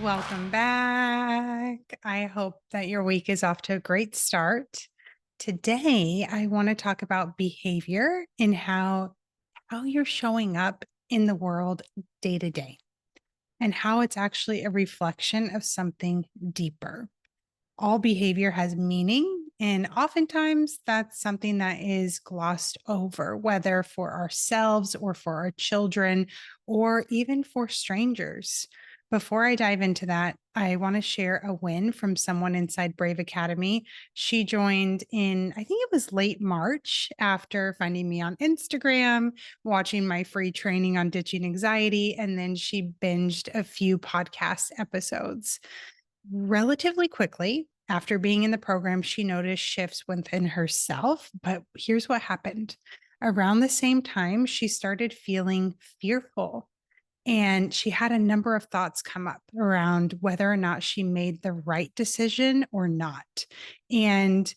Welcome back. I hope that your week is off to a great start. Today, I want to talk about behavior and how you're showing up in the world day to day and how it's actually a reflection of something deeper. All behavior has meaning, and oftentimes that's something that is glossed over, whether for ourselves or for our children or even for strangers. Before I dive into that, I want to share a win from someone inside Brave Academy. She joined in, I think it was late March after finding me on Instagram, watching my free training on ditching anxiety, and then she binged a few podcast episodes. Relatively quickly, after being in the program, she noticed shifts within herself. But here's what happened. Around the same time, she started feeling fearful. And she had a number of thoughts come up around whether or not she made the right decision or not. And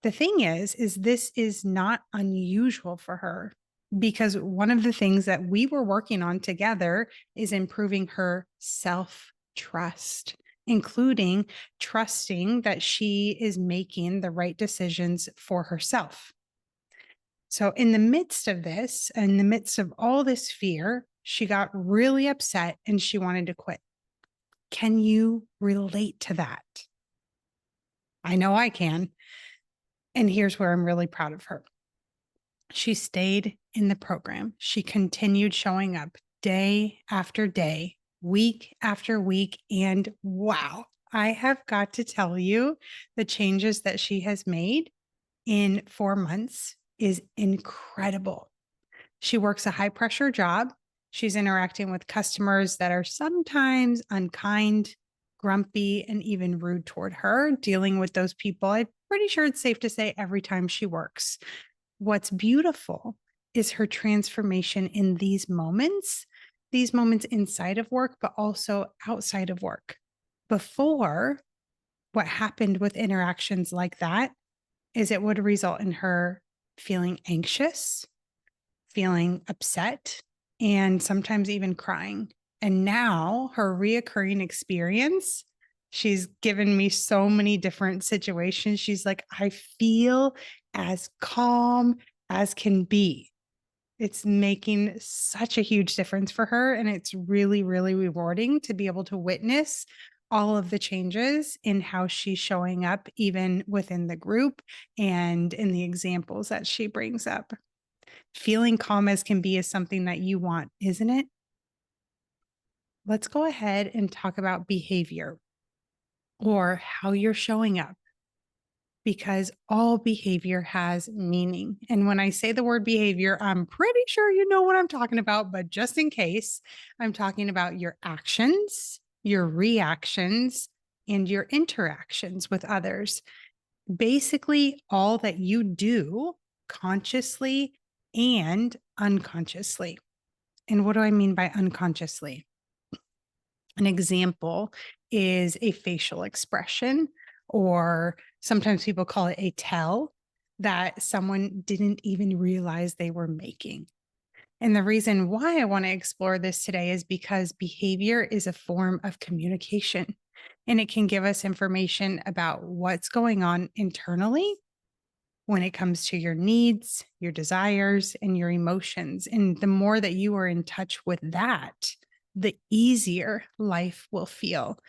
the thing is this is not unusual for her because one of the things that we were working on together is improving her self trust, including trusting that she is making the right decisions for herself. So, in the midst of this, in the midst of all this fear, she got really upset and she wanted to quit. Can you relate to that? I know I can. And here's where I'm really proud of her. She stayed in the program. She continued showing up day after day, week after week. And wow, I have got to tell you, the changes that she has made in 4 months is incredible. She works a high pressure job. She's interacting with customers that are sometimes unkind, grumpy, and even rude toward her, dealing with those people. I'm pretty sure it's safe to say every time she works. What's beautiful is her transformation in these moments inside of work, but also outside of work. Before, what happened with interactions like that is it would result in her feeling anxious, feeling upset, and sometimes even crying. And now her reoccurring experience, she's given me so many different situations. She's like, I feel as calm as can be. It's making such a huge difference for her. And it's really, really rewarding to be able to witness all of the changes in how she's showing up, even within the group and in the examples that she brings up. Feeling calm as can be is something that you want, isn't it? Let's go ahead and talk about behavior or how you're showing up because all behavior has meaning. And when I say the word behavior, I'm pretty sure you know what I'm talking about, but just in case, I'm talking about your actions, your reactions, and your interactions with others. Basically, all that you do consciously and unconsciously. And what do I mean by unconsciously? An example is a facial expression, or sometimes people call it a tell that someone didn't even realize they were making. And the reason why I want to explore this today is because behavior is a form of communication and it can give us information about what's going on internally when it comes to your needs, your desires, and your emotions. And the more that you are in touch with that, the easier life will feel.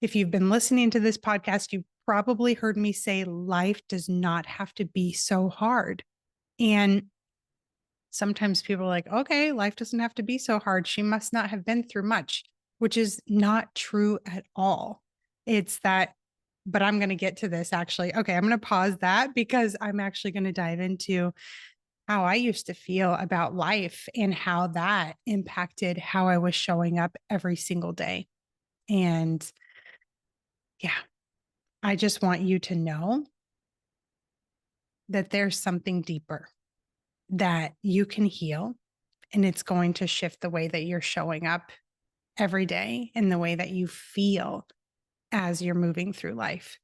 If you've been listening to this podcast, you've probably heard me say life does not have to be so hard. And sometimes people are like, okay, life doesn't have to be so hard. She must not have been through much, which is not true at all. It's that, but I'm going to get to this actually. Okay, I'm going to pause that because I'm actually going to dive into how I used to feel about life and how that impacted how I was showing up every single day. And yeah, I just want you to know that there's something deeper that you can heal, and it's going to shift the way that you're showing up every day and the way that you feel as you're moving through life.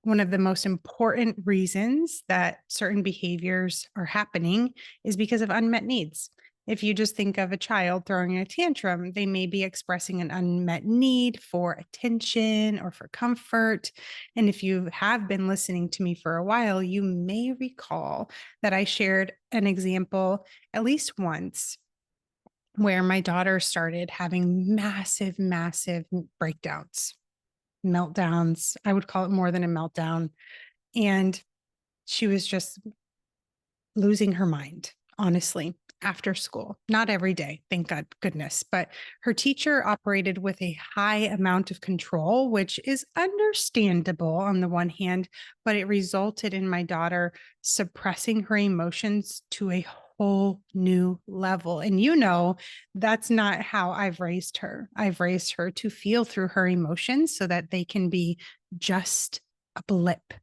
One of the most important reasons that certain behaviors are happening is because of unmet needs. If you just think of a child throwing a tantrum, they may be expressing an unmet need for attention or for comfort. And if you have been listening to me for a while, you may recall that I shared an example at least once where my daughter started having massive, massive breakdowns, meltdowns. I would call it more than a meltdown. And she was just losing her mind, honestly, after school. Not every day, thank God, goodness. But her teacher operated with a high amount of control, which is understandable on the one hand, but it resulted in my daughter suppressing her emotions to a whole new level. And that's not how I've raised her. I've raised her to feel through her emotions so that they can be just a blip.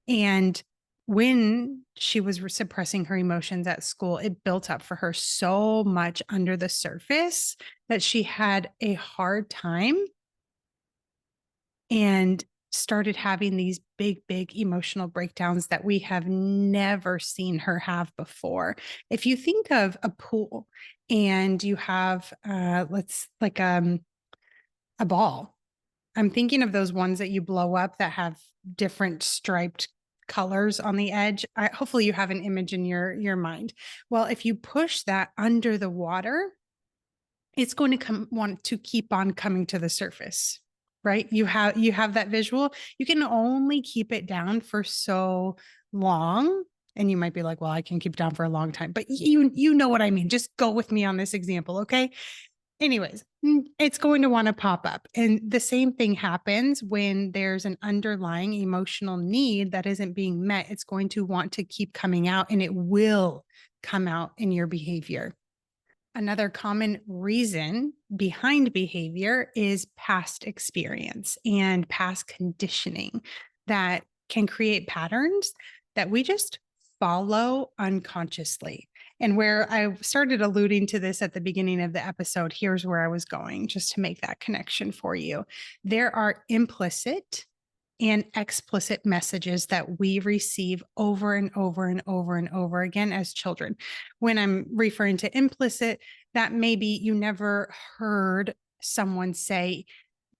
And when she was suppressing her emotions at school, it built up for her so much under the surface that she had a hard time and started having these big, big emotional breakdowns that we have never seen her have before. If you think of a pool and you have, a ball. I'm thinking of those ones that you blow up that have different striped colors on the edge. Hopefully you have an image in your mind. Well, if you push that under the water, it's going to want to keep on coming to the surface, right? You have that visual. You can only keep it down for so long. And you might be like, well, I can keep it down for a long time, but you know what I mean. Just go with me on this example, okay? Anyways, it's going to want to pop up. And the same thing happens when there's an underlying emotional need that isn't being met. It's going to want to keep coming out and it will come out in your behavior. Another common reason behind behavior is past experience and past conditioning that can create patterns that we just follow unconsciously. And where I started alluding to this at the beginning of the episode, here's where I was going, just to make that connection for you. There are implicit and explicit messages that we receive over and over and over and over again as children. When I'm referring to implicit, that maybe you never heard someone say,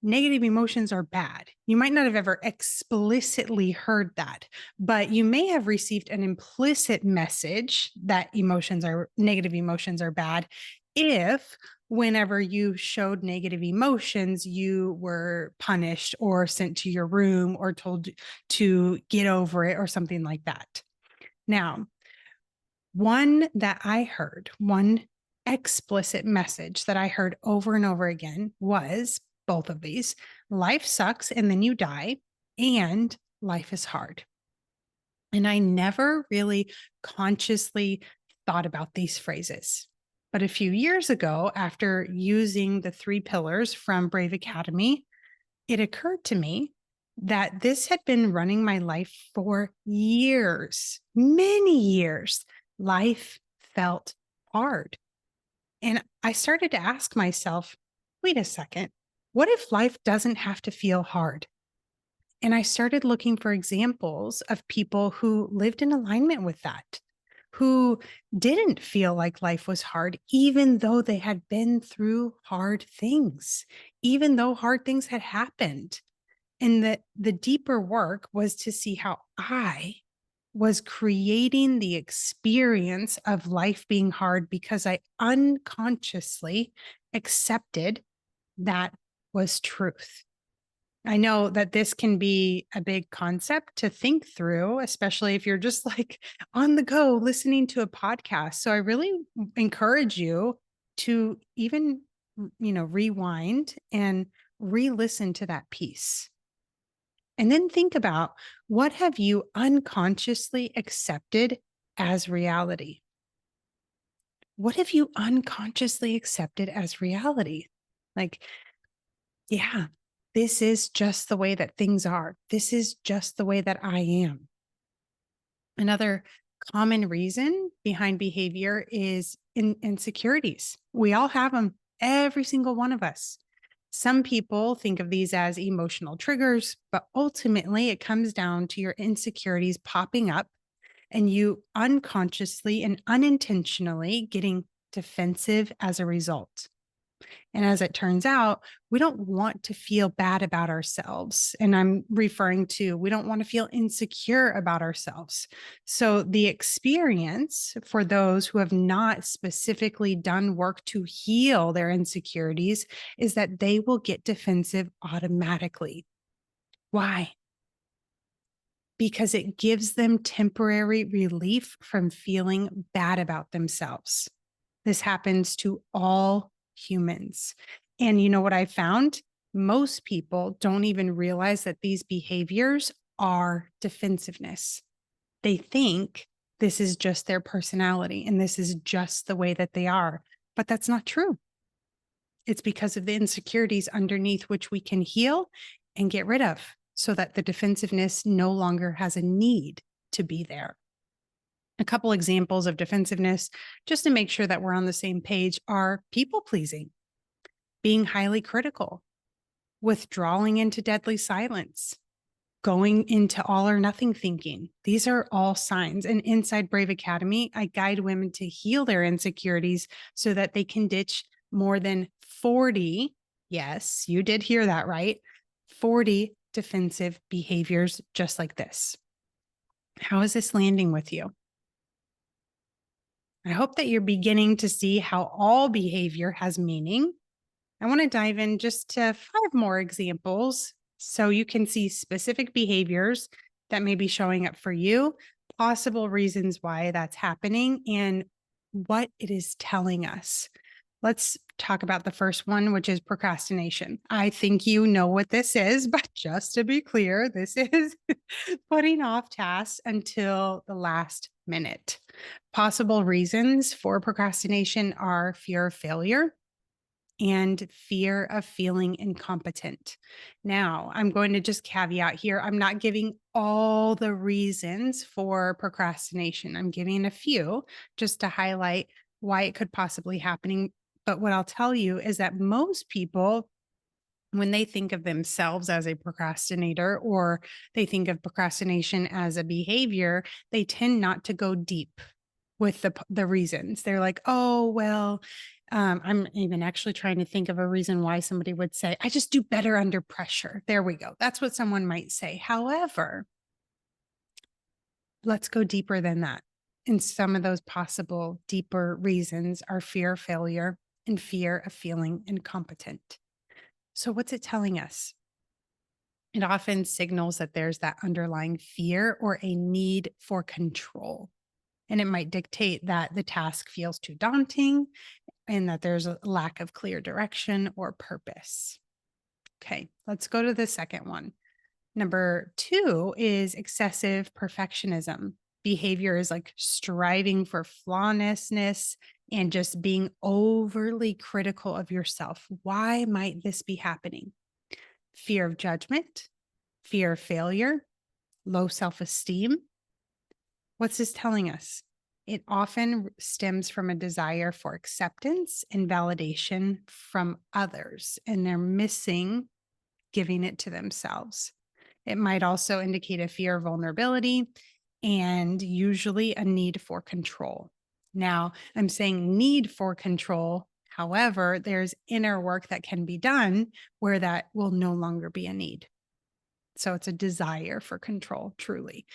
negative emotions are bad. You might not have ever explicitly heard that, but you may have received an implicit message that negative emotions are bad if whenever you showed negative emotions, you were punished or sent to your room or told to get over it or something like that. Now, one explicit message that I heard over and over again was both of these: life sucks and then you die, and life is hard. And I never really consciously thought about these phrases. But a few years ago, after using the 3 pillars from Brave Academy, it occurred to me that this had been running my life for years, many years. Life felt hard. And I started to ask myself, wait a second, what if life doesn't have to feel hard? And I started looking for examples of people who lived in alignment with that, who didn't feel like life was hard, even though they had been through hard things, even though hard things had happened. And the deeper work was to see how I was creating the experience of life being hard because I unconsciously accepted that was truth. I know that this can be a big concept to think through, especially if you're just like on the go listening to a podcast. So I really encourage you to even, rewind and re-listen to that piece. And then think about, what have you unconsciously accepted as reality? What have you unconsciously accepted as reality? Like, yeah, this is just the way that things are. This is just the way that I am. Another common reason behind behavior is insecurities. We all have them, every single one of us. Some people think of these as emotional triggers, but ultimately it comes down to your insecurities popping up and you unconsciously and unintentionally getting defensive as a result. And as it turns out, we don't want to feel bad about ourselves. And I'm referring to we don't want to feel insecure about ourselves. So, the experience for those who have not specifically done work to heal their insecurities is that they will get defensive automatically. Why? Because it gives them temporary relief from feeling bad about themselves. This happens to all humans. And you know what I found? Most people don't even realize that these behaviors are defensiveness. They think this is just their personality and this is just the way that they are. But that's not true. It's because of the insecurities underneath which we can heal and get rid of so that the defensiveness no longer has a need to be there. A couple examples of defensiveness, just to make sure that we're on the same page, are people pleasing, being highly critical, withdrawing into deadly silence, going into all or nothing thinking. These are all signs. And inside Brave Academy, I guide women to heal their insecurities so that they can ditch more than 40, yes, you did hear that right, 40 defensive behaviors just like this. How is this landing with you? I hope that you're beginning to see how all behavior has meaning. I want to dive in just to 5 more examples so you can see specific behaviors that may be showing up for you, possible reasons why that's happening, and what it is telling us. Let's talk about the first one, which is procrastination. I think you know what this is, but just to be clear, this is putting off tasks until the last minute. Possible reasons for procrastination are fear of failure and fear of feeling incompetent. Now, I'm going to just caveat here. I'm not giving all the reasons for procrastination. I'm giving a few just to highlight why it could possibly happening. But what I'll tell you is that most people, when they think of themselves as a procrastinator or they think of procrastination as a behavior, they tend not to go deep with the reasons. They're like, oh, well, I'm even actually trying to think of a reason why somebody would say, I just do better under pressure. There we go. That's what someone might say. However, let's go deeper than that. And some of those possible deeper reasons are fear of failure and fear of feeling incompetent. So, what's it telling us? It often signals that there's that underlying fear or a need for control. And it might dictate that the task feels too daunting and that there's a lack of clear direction or purpose. Okay, let's go to the second one. Number 2 is excessive perfectionism. Behavior is like striving for flawlessness and just being overly critical of yourself. Why might this be happening? Fear of judgment, fear of failure, low self esteem. What's this telling us? It often stems from a desire for acceptance and validation from others, and they're missing giving it to themselves. It might also indicate a fear of vulnerability and usually a need for control. Now, I'm saying need for control. However, there's inner work that can be done where that will no longer be a need. So it's a desire for control, truly.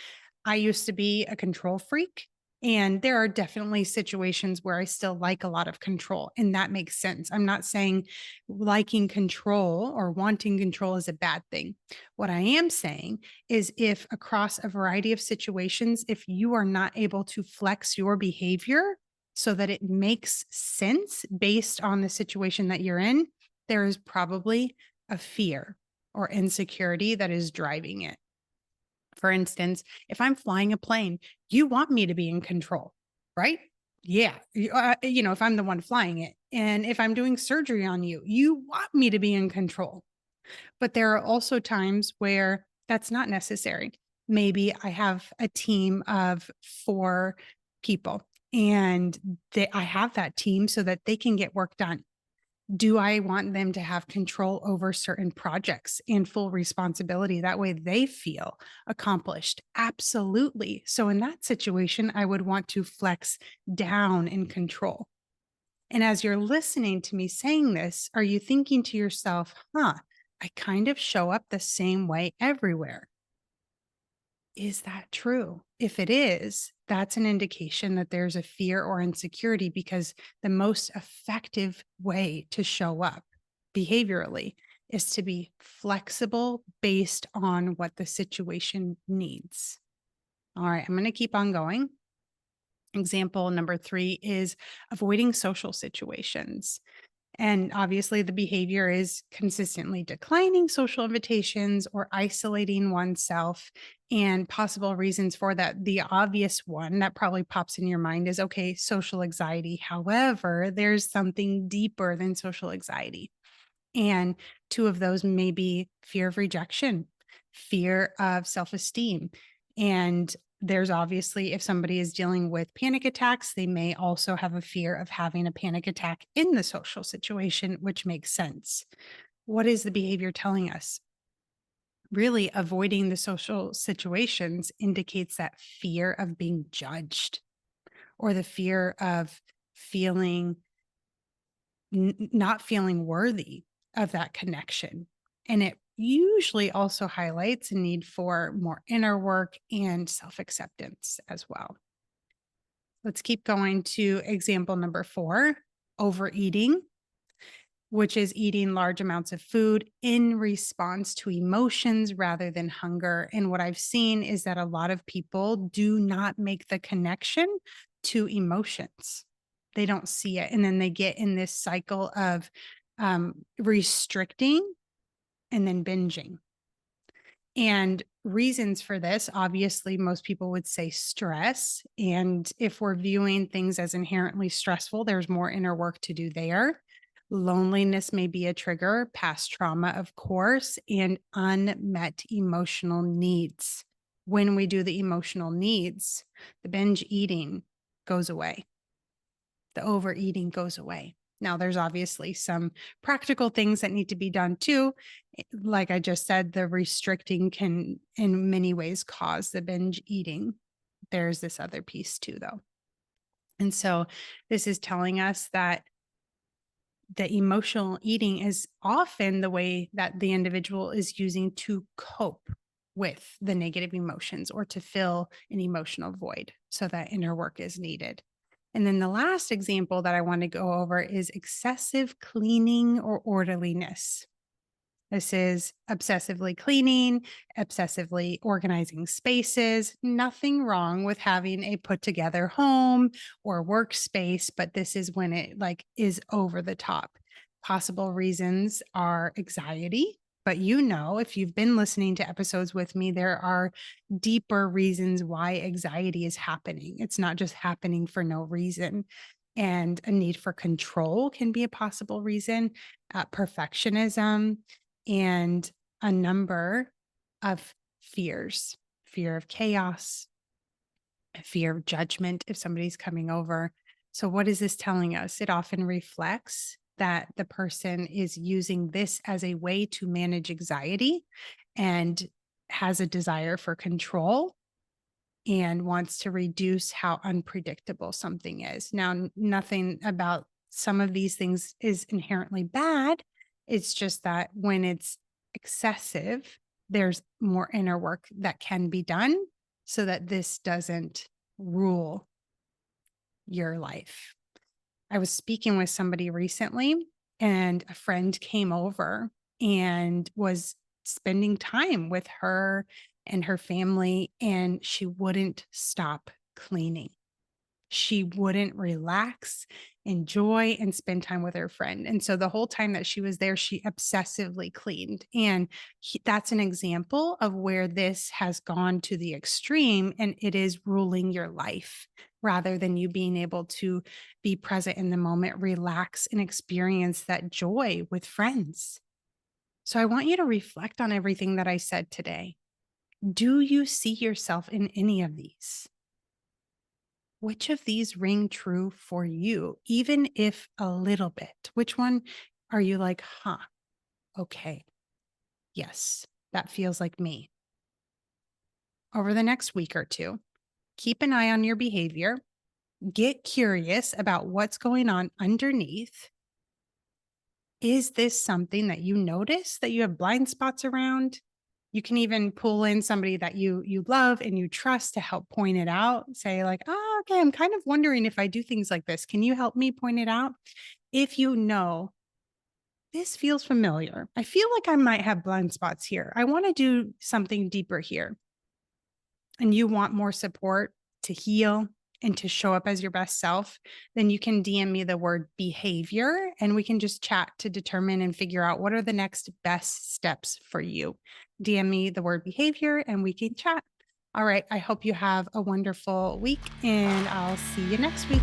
I used to be a control freak, and there are definitely situations where I still like a lot of control, and that makes sense. I'm not saying liking control or wanting control is a bad thing. What I am saying is if across a variety of situations, if you are not able to flex your behavior so that it makes sense based on the situation that you're in, there is probably a fear or insecurity that is driving it. For instance, if I'm flying a plane, you want me to be in control, right? Yeah. If I'm the one flying it. And if I'm doing surgery on you, you want me to be in control. But there are also times where that's not necessary. Maybe I have a team of 4 people and I have that team so that they can get work done. Do I want them to have control over certain projects and full responsibility? That way they feel accomplished. Absolutely. So in that situation, I would want to flex down in control. And as you're listening to me saying this, are you thinking to yourself, I kind of show up the same way everywhere? Is that true? If it is, that's an indication that there's a fear or insecurity because the most effective way to show up behaviorally is to be flexible based on what the situation needs. All right, I'm going to keep on going. Example number three is avoiding social situations. And obviously, the behavior is consistently declining social invitations or isolating oneself. And possible reasons for that. The obvious one that probably pops in your mind is okay, social anxiety. However, there's something deeper than social anxiety. And two of those may be fear of rejection, fear of self esteem. And there's obviously, if somebody is dealing with panic attacks, they may also have a fear of having a panic attack in the social situation, which makes sense. What is the behavior telling us? Really, avoiding the social situations indicates that fear of being judged or the fear of feeling not feeling worthy of that connection. And it usually also highlights a need for more inner work and self acceptance as well. Let's keep going to example number four, overeating, which is eating large amounts of food in response to emotions rather than hunger. And what I've seen is that a lot of people do not make the connection to emotions. They don't see it. And then they get in this cycle of restricting and then binging. And reasons for this, obviously, most people would say stress. And if we're viewing things as inherently stressful, there's more inner work to do there. Loneliness may be a trigger, past trauma, of course, and unmet emotional needs. When we do the emotional needs, the binge eating goes away, the overeating goes away. Now, there's obviously some practical things that need to be done too. Like I just said, the restricting can, in many ways, cause the binge eating. There's this other piece too, though. And so, this is telling us that the emotional eating is often the way that the individual is using to cope with the negative emotions or to fill an emotional void. So, that inner work is needed. And then the last example that I want to go over is excessive cleaning or orderliness. This is obsessively cleaning, obsessively organizing spaces. Nothing wrong with having a put together home or workspace, but this is when it like is over the top. Possible reasons are anxiety, but if you've been listening to episodes with me, there are deeper reasons why anxiety is happening. It's not just happening for no reason. And a need for control can be a possible reason. Perfectionism, and a number of fears, fear of chaos, fear of judgment if somebody's coming over. So, what is this telling us? It often reflects that the person is using this as a way to manage anxiety and has a desire for control and wants to reduce how unpredictable something is. Now, nothing about some of these things is inherently bad. It's just that when it's excessive, there's more inner work that can be done so that this doesn't rule your life. I was speaking with somebody recently, and a friend came over and was spending time with her and her family, and she wouldn't stop cleaning. She wouldn't relax, enjoy, and spend time with her friend. And so the whole time that she was there, she obsessively cleaned. And that's an example of where this has gone to the extreme and it is ruling your life rather than you being able to be present in the moment, relax, and experience that joy with friends. So I want you to reflect on everything that I said today. Do you see yourself in any of these? Which of these ring true for you, even if a little bit? Which one are you like, okay, yes, that feels like me? Over the next week or two, keep an eye on your behavior. Get curious about what's going on underneath. Is this something that you notice that you have blind spots around? You can even pull in somebody that you love and you trust to help point it out. Say like, "Oh, okay, I'm kind of wondering if I do things like this. Can you help me point it out?" If you know, this feels familiar. I feel like I might have blind spots here. I want to do something deeper here. And you want more support to heal and to show up as your best self, then you can DM me the word behavior and we can just chat to determine and figure out what are the next best steps for you. DM me the word behavior and we can chat. All right. I hope you have a wonderful week and I'll see you next week.